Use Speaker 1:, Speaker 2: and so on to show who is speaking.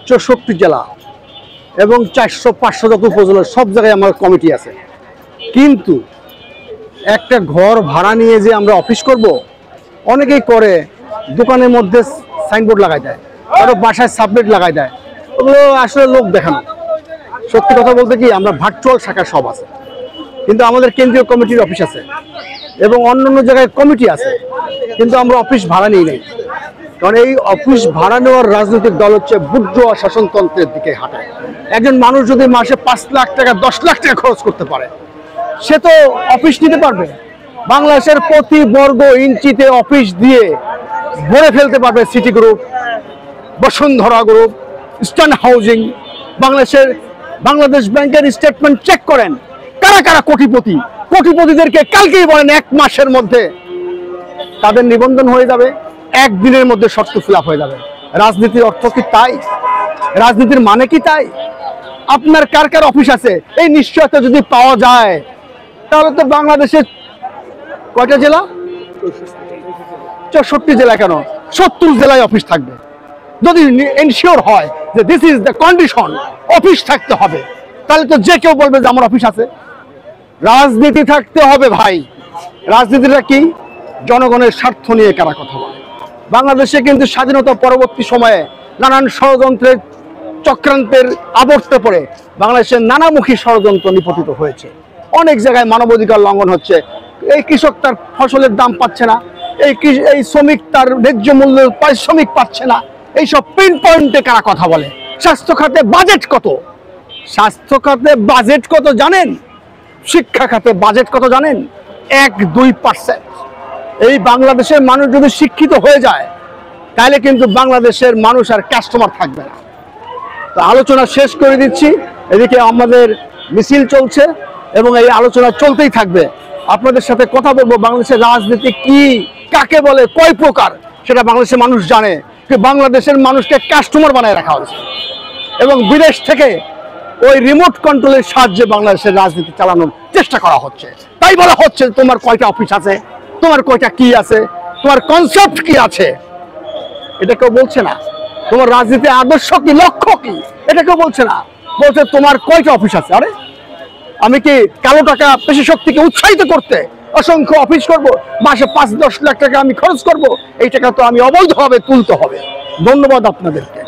Speaker 1: 64 জেলা এবং 400-500 যত উপজেলা সব জায়গায় আমার কমিটি আছে। কিন্তু একটা ঘর ভাড়া নিয়ে যে আমরা অফিস করব, অনেকেই করে দোকানের মধ্যে সাইনবোর্ড লাগাই দেয়, আরো বাসায় সাবমিট লাগাই দেয়। ওগুলো আসলে লোক দেখানো। সত্যি কথা বলতে কি, আমরা ভার্চুয়াল শাখা সব আছে, কিন্তু আমাদের কেন্দ্রীয় কমিটির অফিস আছে এবং অন্যান্য জায়গায় কমিটি আছে, কিন্তু আমরা অফিস ভাড়া নিই নাই। কারণ এই অফিস ভাড়া নেওয়ার রাজনৈতিক দল হচ্ছে বুর্জোয়া শাসনতন্ত্রের দিকে হাঁটায়। একজন মানুষ যদি মাসে 5 লাখ টাকা 10 লাখ টাকা খরচ করতে পারে, সে তো অফিস নিতে পারবে। বাংলাদেশের প্রতি বর্গ ইঞ্চিতে অফিস দিয়ে ভরে ফেলতে পারবে city group, Bashundhara group, eastern housing. Bangladesh ব্যাংকের স্টেটমেন্ট চেক করেন, কারা কারা কোটিপতি। কোটিপতিদেরকে কালকেই বলেন 1 মাসের মধ্যে তাদের নিবন্ধন হয়ে যাবে, 1 দিনের মধ্যে শর্ত ফিল আপ হয়ে যাবে। রাজনীতির অর্থ কি তাই? রাজনীতির মানে কি তাই? আপনার কার কার অফিস আছে এই নিশ্চয়তা যদি পাওয়া যায়, তাহলে তো বাংলাদেশের কয়টা জেলা? 64 জেলা কেন, 70 জেলায় অফিস থাকবে। যদি এনশিওর হয় যে this is the condition, office থাকতে হবে, তাহলে তো যে কেউ বলবে যে আমার অফিস আছে। রাজনীতি থাকতে হবে ভাই। রাজনীতিটা কি? জনগণের স্বার্থ নিয়ে কারা কথা বলে। বাংলাদেশে কিন্তু স্বাধীনতা পরবর্তী সময়ে নানান ষড়যন্ত্রের চক্রান্তের আবর্তে পড়ে বাংলাদেশের নানামুখী ষড়যন্ত্র নিপতিত হয়েছে। অনেক জায়গায় মানবাধিকার লঙ্ঘন হচ্ছে। এই কৃষক তার ফসলের দাম পাচ্ছে না, এই শ্রমিক তার ন্যায্য মূল্য পারিশ্রমিক পাচ্ছে না। এইসব পিন পয়েন্টে কারা কথা বলে। স্বাস্থ্য খাতে বাজেট কত? স্বাস্থ্য খাতে বাজেট কত জানেন? শিক্ষা খাতে বাজেট কত জানেন? 1-2%। এই বাংলাদেশের মানুষ যদি শিক্ষিত হয়ে যায়, তাহলে কিন্তু বাংলাদেশের মানুষ আর কাস্টমার থাকবে না। তো আলোচনা শেষ করে দিচ্ছি। এদিকে আমাদের মিছিল চলছে এবং এই আলোচনা চলতেই থাকবে। আপনাদের সাথে কথা বলবো বাংলাদেশের রাজনীতি কি, কাকে বলে, কয় প্রকার, সেটা বাংলাদেশের মানুষ জানে। বাংলাদেশের মানুষকে কাস্টমার বানায় রাখা হয়েছে এবং বিদেশ থেকে ওই রিমোট কন্ট্রোলের সাহায্যে বাংলাদেশের রাজনীতি চালানোর চেষ্টা করা হচ্ছে। তাই বলা হচ্ছে তোমার কয়টা অফিস আছে, তোমার কয়টা কি আছে, তোমার কনসেপ্ট কি আছে, এটা কেউ বলছে না। তোমার রাজনীতি আদর্শ কি, লক্ষ্য কি, এটা কেউ বলছে না। বলছে তোমার কয়টা অফিস আছে। আরে আমি কি কালো টাকা পেশি শক্তিকে উৎসাহিত করতে অসংখ্য অফিস করব, মাসে 5-10 লাখ টাকা আমি খরচ করব? এই টাকা তো আমি অবৈধভাবে তুলতে হবে। ধন্যবাদ আপনাদেরকে।